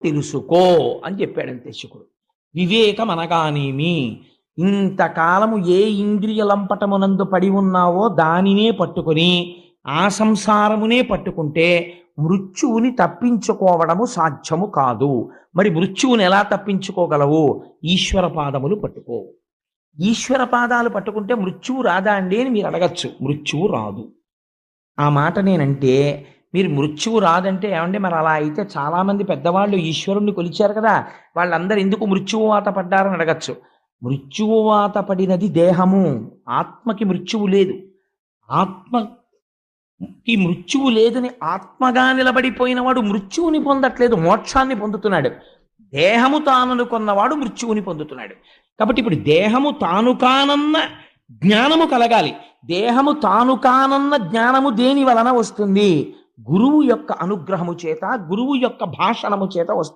తెలుసుకో అని చెప్పాడు అంతే శుకుడు. వివేకం అనగానేమి, ఇంతకాలము ఏ ఇంద్రియలంపటమునందు పడి ఉన్నావో దానినే పట్టుకొని ఆ సంసారమునే పట్టుకుంటే మృత్యువుని తప్పించుకోవడము సాధ్యము కాదు. మరి మృత్యువుని ఎలా తప్పించుకోగలవు? ఈశ్వర పాదములు పట్టుకో. ఈశ్వర పాదాలు పట్టుకుంటే మృత్యువు రాదా అండి అని మీరు అడగచ్చు. మృత్యువు రాదు. ఆ మాట నేనంటే మీరు మృత్యువు రాదంటే ఏమంటే మరి అలా అయితే చాలామంది పెద్దవాళ్ళు ఈశ్వరుణ్ణి కొలిచారు కదా, వాళ్ళందరూ ఎందుకు మృత్యువాత పడ్డారని అడగచ్చు. మృత్యువాత పడినది దేహము, ఆత్మకి మృత్యువు లేదు. ఆత్మకి మృత్యువు లేదని ఆత్మగా నిలబడిపోయిన వాడు మృత్యువుని పొందట్లేదు, మోక్షాన్ని పొందుతున్నాడు. దేహము తాననుకున్నవాడు మృత్యువుని పొందుతున్నాడు. కాబట్టి ఇప్పుడు దేహము తాను కానన్న జ్ఞానము కలగాలి. దేహము తాను కానన్న జ్ఞానము దేని వలన వస్తుంది? గురువు యొక్క అనుగ్రహము చేత, గురువు యొక్క భాషణము చేత వస్తుంది.